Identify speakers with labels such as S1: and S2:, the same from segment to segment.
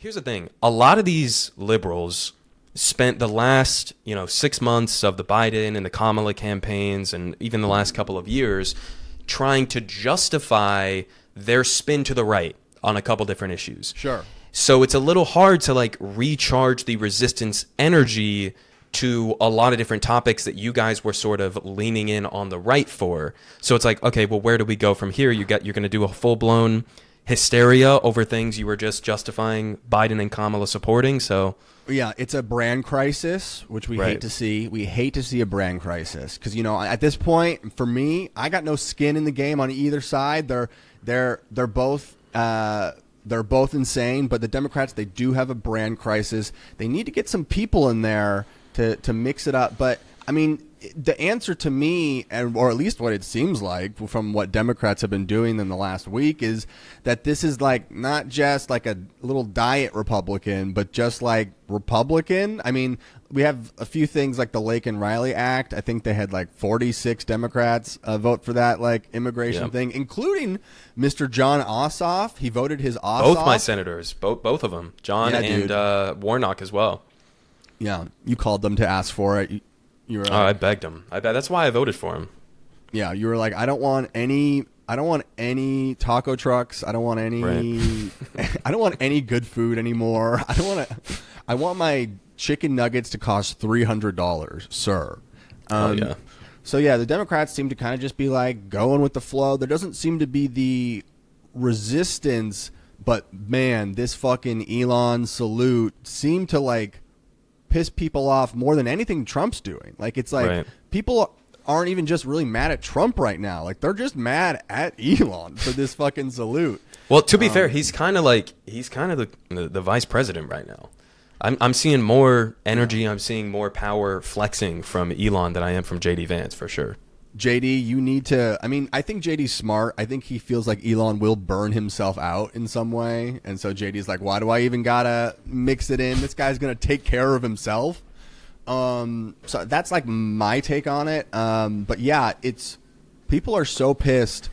S1: Here's the thing. A lot of these liberals spent the last, 6 months of the Biden and the Kamala campaigns and even the last couple of years trying to justify their spin to the right on a couple different issues.
S2: Sure.
S1: So it's a little hard to like recharge the resistance energy to a lot of different topics that you guys were sort of leaning in on the right for. So it's like, okay, well, where do we go from here? You're going to do a full-blown hysteria over things you were just justifying Biden and Kamala supporting. So
S2: yeah, it's a brand crisis, which we hate to see. We hate to see a brand crisis because, at this point, for me, I got no skin in the game on either side. They're both insane, but the Democrats, they do have a brand crisis. They need to get some people in there to mix it up. But I mean, the answer to me, or at least what it seems like from what Democrats have been doing in the last week, is that this is like not just like a little diet Republican, but just like Republican. I mean, we have a few things like the Lake and Riley Act. I think they had like 46 Democrats vote for that like immigration thing, including Mr. John Ossoff. He voted his Ossoff.
S1: Both my senators, both of them, John and Warnock as well.
S2: Yeah, you called them to ask for it. You were like,
S1: I begged him. That's why I voted for him.
S2: Yeah, you were like, I don't want any taco trucks. I don't want any. Right. I don't want any good food anymore. I want my chicken nuggets to cost $300, sir.
S1: Yeah.
S2: So yeah, the Democrats seem to kind of just be like going with the flow. There doesn't seem to be the resistance, but man, this fucking Elon salute seemed to like piss people off more than anything Trump's doing. Like, it's like people aren't even just really mad at Trump right now. Like, they're just mad at Elon for this fucking salute.
S1: Well, to be fair, he's kind of the vice president right now. I'm seeing more energy. I'm seeing more power flexing from Elon than I am from JD Vance, for sure.
S2: JD, you need to. I mean, I think JD's smart. I think he feels like Elon will burn himself out in some way. And so JD's like, why do I even gotta mix it in? This guy's going to take care of himself. So that's like my take on it. But yeah, people are so pissed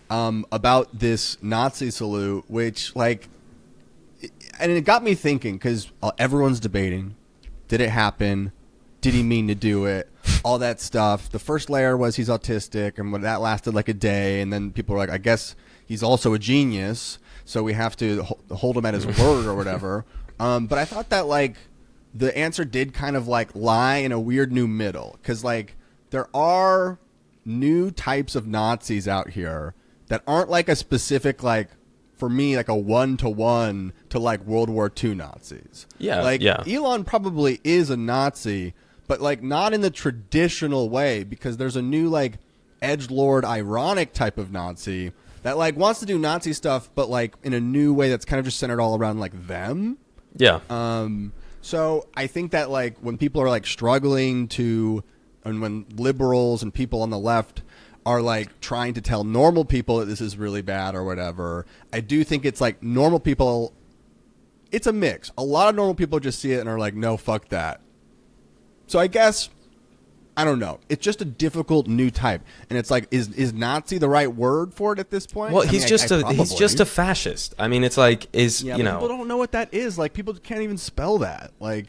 S2: about this Nazi salute, which and it got me thinking because everyone's debating. Did it happen? Did he mean to do it? All that stuff. The first layer was he's autistic, and when that lasted like a day, and then people were like, I guess he's also a genius, so we have to hold him at his word or whatever. But I thought that like the answer did kind of like lie in a weird new middle, because like there are new types of Nazis out here that aren't like a specific like, for me, like a one-to-one to like World War II Nazis.
S1: Yeah,
S2: like Elon probably is a Nazi, but like not in the traditional way, because there's a new like edgelord ironic type of Nazi that like wants to do Nazi stuff, but like in a new way that's kind of just centered all around like them.
S1: Yeah.
S2: So I think that like when people are like struggling to, and when liberals and people on the left are like trying to tell normal people that this is really bad or whatever, I do think it's like normal people, it's a mix. A lot of normal people just see it and are like, no, fuck that. So I guess, I don't know. It's just a difficult new type. And it's like, is Nazi the right word for it at this point?
S1: Well, he's just a fascist. I mean, it's like,
S2: people don't know what that is. Like, people can't even spell that. Like,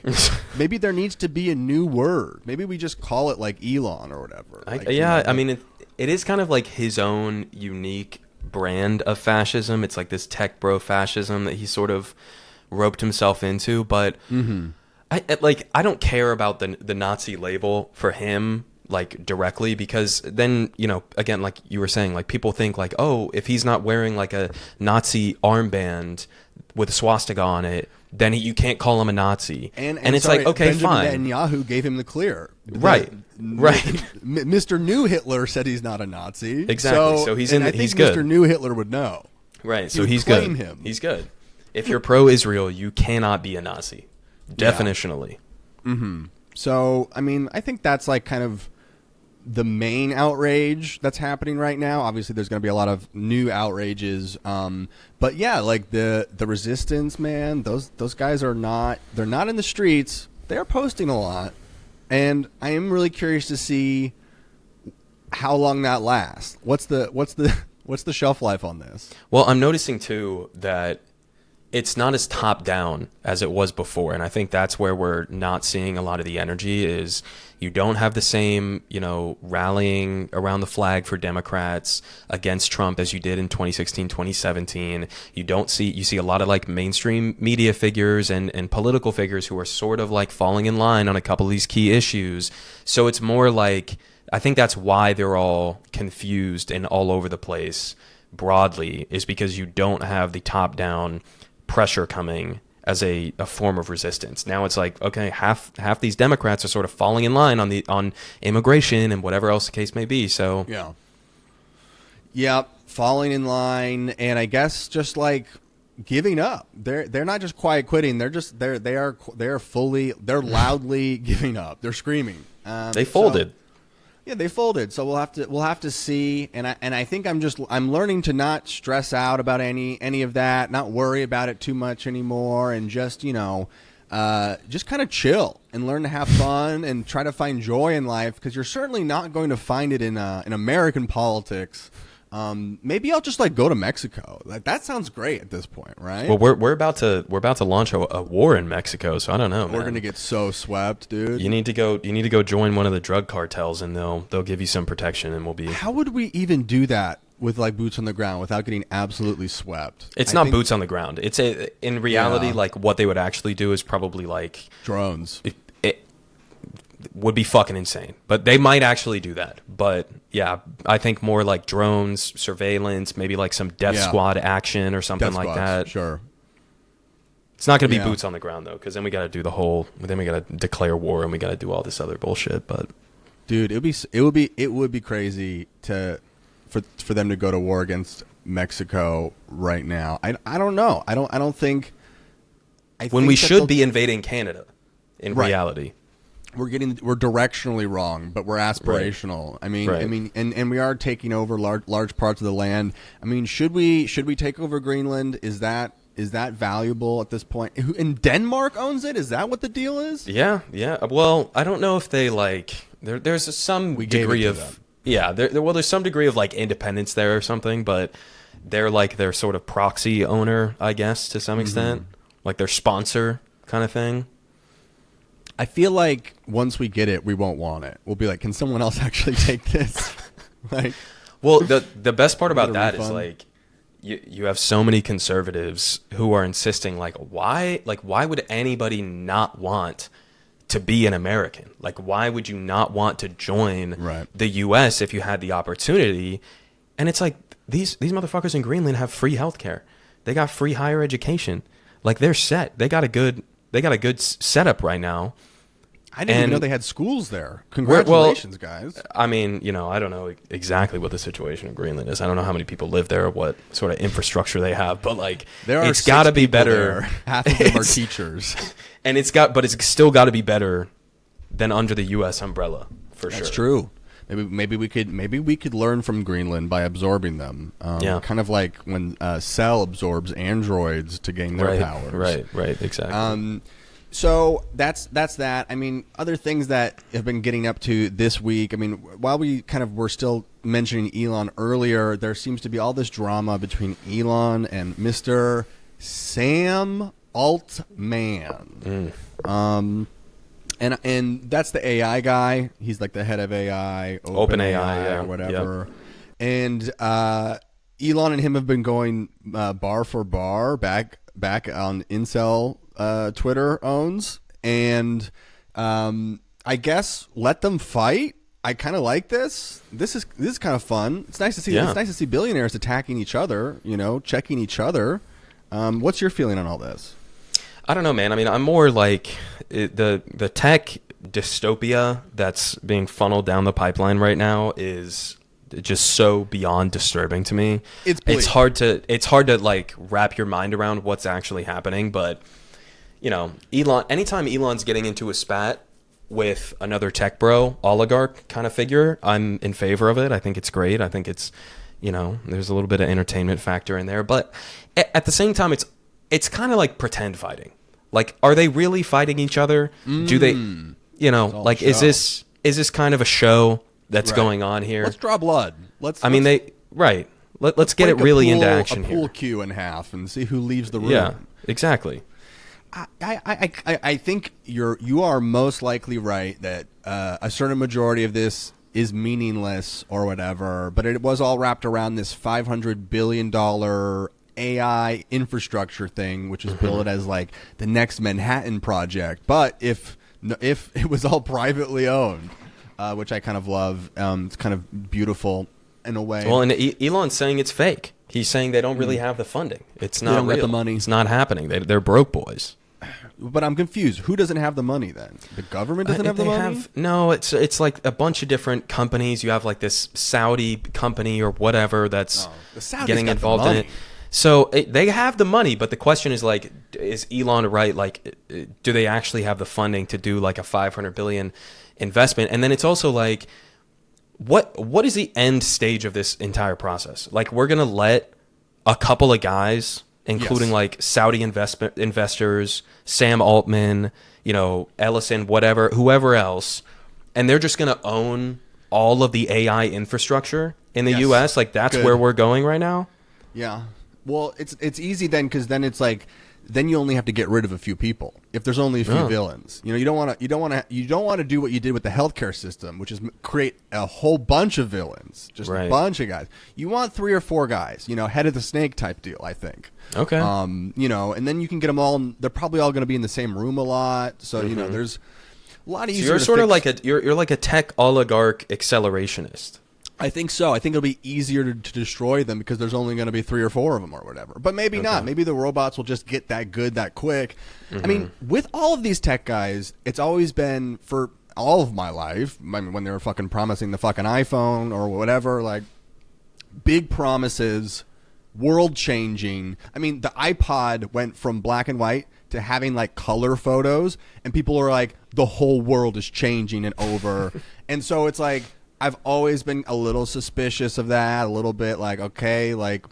S2: maybe there needs to be a new word. Maybe we just call it like Elon or whatever.
S1: I mean, it is kind of like his own unique brand of fascism. It's like this tech bro fascism that he sort of roped himself into. But I don't care about the Nazi label for him, like directly, because then, again, like you were saying, like people think like, oh, if he's not wearing like a Nazi armband with a swastika on it, then you can't call him a Nazi. And it's like, okay,
S2: Benjamin
S1: fine.
S2: Netanyahu gave him the clear.
S1: Right.
S2: Mr. New Hitler said he's not a Nazi.
S1: Exactly. So he's
S2: he's
S1: good.
S2: Mr. New Hitler would know.
S1: Right. So he's good. He's good. If you're pro-Israel, you cannot be a Nazi. Definitionally.
S2: Yeah. Mm-hmm. So, I mean, I think that's like kind of the main outrage that's happening right now. Obviously, there's going to be a lot of new outrages. But yeah, like the resistance, man, those guys are they're not in the streets. They're posting a lot. And I am really curious to see how long that lasts. What's the shelf life on this?
S1: Well, I'm noticing too that it's not as top down as it was before, and I think that's where we're not seeing a lot of the energy. Is you don't have the same, rallying around the flag for Democrats against Trump as you did in 2016, 2017. You see a lot of like mainstream media figures and political figures who are sort of like falling in line on a couple of these key issues. So it's more like, I think that's why they're all confused and all over the place broadly, is because you don't have the top down pressure coming as a form of resistance. Now it's like, okay, half these Democrats are sort of falling in line on immigration and whatever else the case may be. So
S2: falling in line, and I guess just like giving up. They're not just quiet quitting. They're loudly giving up. They're screaming.
S1: They folded.
S2: Yeah, they folded. So we'll have to see. And I think I'm learning to not stress out about any of that, not worry about it too much anymore, and just just kind of chill and learn to have fun and try to find joy in life, because you're certainly not going to find it in American politics. Maybe I'll just like go to Mexico. Like, that sounds great at this point, right?
S1: Well, we're about to launch a war in Mexico, so I don't know, man.
S2: We're gonna get so swept, dude.
S1: You need to go join one of the drug cartels, and they'll give you some protection, and we'll be.
S2: How would we even do that with like boots on the ground without getting absolutely swept?
S1: It's not boots on the ground. It's in reality, like what they would actually do is probably like
S2: drones.
S1: It would be fucking insane, but they might actually do that. But yeah, I think more like drones, surveillance, maybe like some death squad action or something like that.
S2: Sure.
S1: It's not going to be boots on the ground though, because then we got to do then we got to declare war and we got to do all this other bullshit. But
S2: dude, it would be crazy for them to go to war against Mexico right now. I don't know. I don't think.
S1: When we should be invading Canada, in reality.
S2: We're directionally wrong, but we're aspirational. Right. I mean, and we are taking over large parts of the land. I mean, should we take over Greenland? Is that valuable at this point? And Denmark owns it. Is that what the deal is?
S1: Yeah. Well, I don't know if they like. There's some degree of there's some degree of like independence there or something, but they're like their sort of proxy owner, I guess, to some extent, like their sponsor kind of thing.
S2: I feel like once we get it, we won't want it. We'll be like, can someone else actually take this?
S1: Well, the best part about that is like you have so many conservatives who are insisting why would anybody not want to be an American? Like, why would you not want to join the U.S. if you had the opportunity? And it's like these motherfuckers in Greenland have free healthcare. They got free higher education. Like, they're set. They got a good setup right now.
S2: I didn't even know they had schools there. Congratulations, guys.
S1: I mean, I don't know exactly what the situation in Greenland is. I don't know how many people live there or what sort of infrastructure they have, but like, it's got to be better.
S2: Half of them are teachers.
S1: And but it's still got to be better than under the U.S. umbrella, for sure.
S2: That's true. Maybe we could learn from Greenland by absorbing them. Kind of like when Cell absorbs androids to gain their powers.
S1: Right, exactly.
S2: So that's that. I mean, other things that have been getting up to this week. I mean, while we kind of were still mentioning Elon earlier, there seems to be all this drama between Elon and Mr. Sam Altman. And that's the AI guy. He's like the head of AI,
S1: OpenAI,
S2: or whatever. Yep. And Elon and him have been going bar for bar back on Incel Twitter owns, and I guess let them fight. I kind of like this. This is kind of fun. It's nice to see. It's nice to see billionaires attacking each other. Checking each other. What's your feeling on all this?
S1: I don't know, man. I mean, I'm more like the tech dystopia that's being funneled down the pipeline right now is just so beyond disturbing to me. It's hard to like wrap your mind around what's actually happening. But Elon. Anytime Elon's getting into a spat with another tech bro, oligarch kind of figure, I'm in favor of it. I think it's great. I think it's there's a little bit of entertainment factor in there. But at the same time, it's kind of like pretend fighting. Like, are they really fighting each other? Do they, like, is this kind of a show that's going on here?
S2: Let's draw blood.
S1: Let's get it really into action
S2: a pool
S1: here.
S2: cue in half and see who leaves the room.
S1: Yeah, exactly.
S2: I think you are most likely right that a certain majority of this is meaningless or whatever, but it was all wrapped around this $500 billion AI infrastructure thing, which is billed as like the next Manhattan Project. But if it was all privately owned, which I kind of love, it's kind of beautiful in a way.
S1: Well, and Elon's saying it's fake. He's saying they don't really have the funding. It's not
S2: don't
S1: real.
S2: get the money.
S1: It's not happening. They're broke boys.
S2: But I'm confused. Who doesn't have the money then? The government doesn't have the money?
S1: No, it's like a bunch of different companies. You have like this Saudi company or whatever that's getting involved in it. So they have the money, but the question is like, is Elon right? Like, do they actually have the funding to do like a $500 billion investment? And then it's also like, what is the end stage of this entire process? Like, we're gonna let a couple of guys, including like Saudi investors, Sam Altman, Ellison, whoever else, and they're just going to own all of the AI infrastructure in the U.S. Like, that's where we're going right now.
S2: Yeah. Well, it's easy then, because then it's like, then you only have to get rid of a few people if there's only a few villains. You don't want to do what you did with the healthcare system, which is create a whole bunch of villains, just a bunch of guys. You want 3 or 4 guys, head of the snake type deal, I think.
S1: Okay.
S2: And then you can get them all. They're probably all going to be in the same room a lot, so there's a lot easier.
S1: So you're sort of like you're like a tech oligarch accelerationist.
S2: I think so. I think it'll be easier to destroy them because there's only going to be 3 or 4 of them or whatever. But maybe not. Maybe the robots will just get that good that quick. I mean, with all of these tech guys, it's always been for all of my life. I mean, when they were fucking promising the fucking iPhone or whatever, like big promises, world changing. I mean, the iPod went from black and white to having like color photos, and people are like, the whole world is changing and over. And so it's like, I've always been a little suspicious of that, a little bit like, okay, like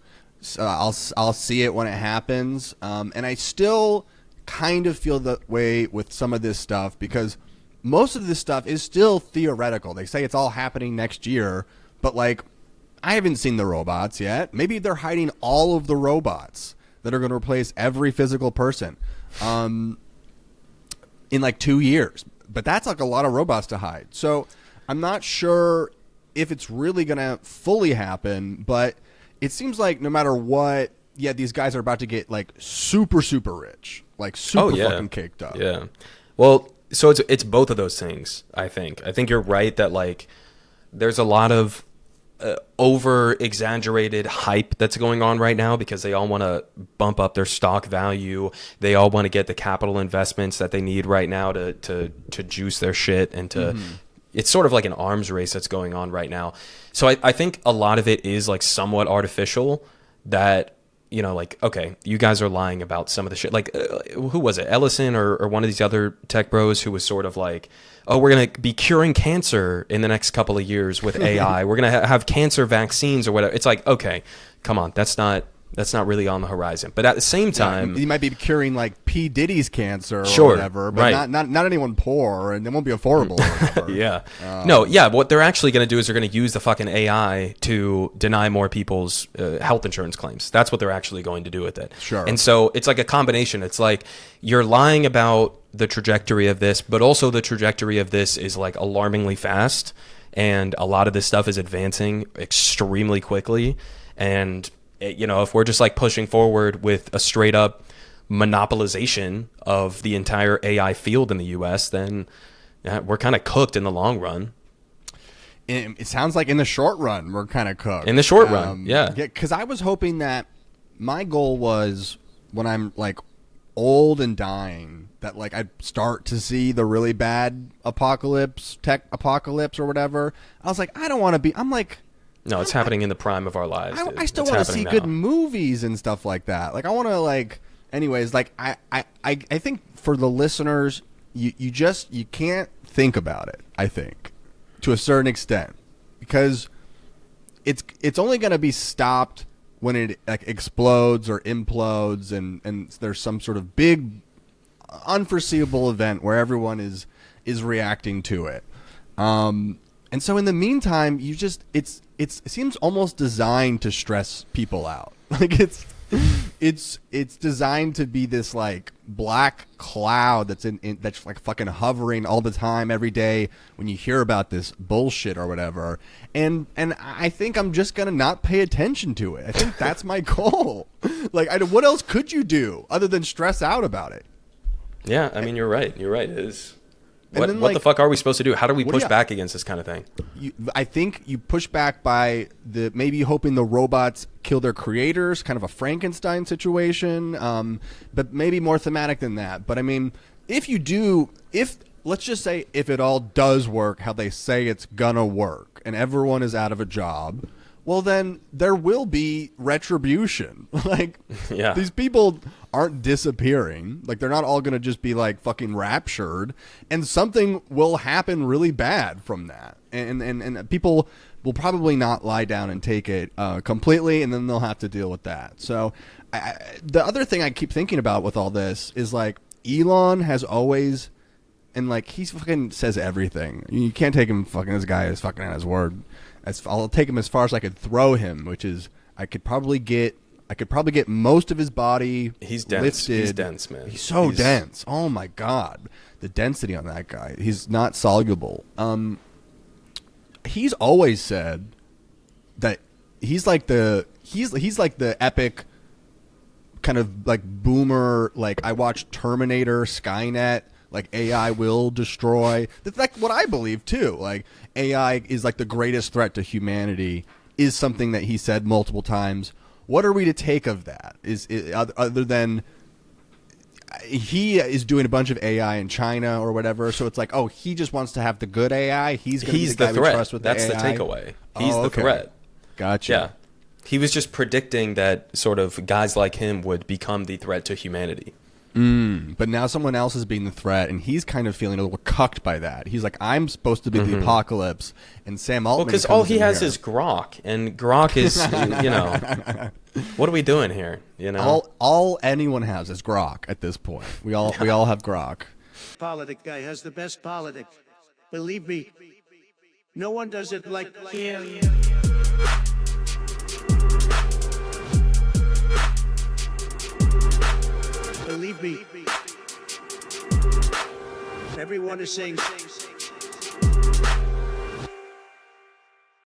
S2: I'll see it when it happens. And I still kind of feel that way with some of this stuff because most of this stuff is still theoretical. They say it's all happening next year, but like I haven't seen the robots yet. Maybe they're hiding all of the robots that are going to replace every physical person in like 2 years. But that's like a lot of robots to hide. So I'm not sure if it's really going to fully happen, but it seems like no matter what, these guys are about to get like super, super rich, like super fucking caked up.
S1: Yeah. Well, so it's both of those things, I think. I think you're right that like there's a lot of over-exaggerated hype that's going on right now because they all want to bump up their stock value. They all want to get the capital investments that they need right now to juice their shit and to... It's sort of like an arms race that's going on right now. So I think a lot of it is like somewhat artificial that, like, okay, you guys are lying about some of the shit. Like, who was it? Ellison or one of these other tech bros who was sort of like, oh, we're going to be curing cancer in the next couple of years with AI. We're going to have cancer vaccines or whatever. It's like, okay, come on. That's not really on the horizon. But at the same time...
S2: you might be curing like P. Diddy's cancer or whatever, but not anyone poor, and it won't be affordable. Or whatever.
S1: What they're actually going to do is they're going to use the fucking AI to deny more people's health insurance claims. That's what they're actually going to do with it.
S2: Sure.
S1: And so it's like a combination. It's like you're lying about the trajectory of this, but also the trajectory of this is like alarmingly fast, and a lot of this stuff is advancing extremely quickly, and... if we're just like pushing forward with a straight up monopolization of the entire AI field in the US, then we're kind of cooked in the long run.
S2: It sounds like in the short run, we're kind of cooked.
S1: In the short run, yeah.
S2: Because I was hoping that my goal was when I'm like old and dying, that like I'd start to see the really bad tech apocalypse or whatever. I was like, I don't want to be, I'm like...
S1: No, it's happening in the prime of our lives.
S2: I still want to see good movies and stuff like that. Like I want to like, anyways. Like I think for the listeners, you can't think about it. I think to a certain extent because it's only going to be stopped when it like explodes or implodes and there's some sort of big unforeseeable event where everyone is reacting to it. And so in the meantime, it seems almost designed to stress people out. Like it's designed to be this like black cloud that's like fucking hovering all the time every day when you hear about this bullshit or whatever. And I think I'm just gonna not pay attention to it. I think that's my goal. Like, what else could you do other than stress out about it?
S1: Yeah, I mean, you're right. You're right. It is.
S2: And then,
S1: What the fuck are we supposed to do? How do we push back against this kind of thing?
S2: I think you push back by maybe hoping the robots kill their creators, kind of a Frankenstein situation, but maybe more thematic than that. But I mean, let's just say if it all does work how they say it's gonna work and everyone is out of a job, well, then there will be retribution. Like,
S1: yeah.
S2: These people aren't disappearing. Like, they're not all going to just be, like, fucking raptured. And something will happen really bad from that. And people will probably not lie down and take it completely, and then they'll have to deal with that. So the other thing I keep thinking about with all this is, like, Elon has always... And, like, he fucking says everything. You can't take him fucking... This guy is fucking at his word. I'll take him as far as I could throw him, which is I could probably get most of his body
S1: He's dense.
S2: lifted.
S1: He's dense, man.
S2: He's so dense. Oh my god, the density on that guy. He's not soluble. He's always said that he's like the epic kind of like boomer. Like, I watched Terminator, Skynet. Like, AI will destroy. That's like what I believe too. Like, AI is like the greatest threat to humanity, is something that he said multiple times. What are we to take of that? Other than he is doing a bunch of AI in China or whatever, so it's like, oh, he just wants to have the good AI. He's going to be the guy we trust with the AI.
S1: That's the takeaway. He's the threat.
S2: Gotcha.
S1: Yeah. He was just predicting that sort of guys like him would become the threat to humanity.
S2: But now someone else is being the threat, and he's kind of feeling a little cucked by that. He's like, I'm supposed to be the apocalypse, and Sam Altman. Well,
S1: because all he has is Grok, and Grok is, what are we doing here? You know,
S2: all anyone has is Grok at this point. We all have Grok.
S3: Politic guy has the best politic. Believe me, no one does it like him. Believe me, everyone is saying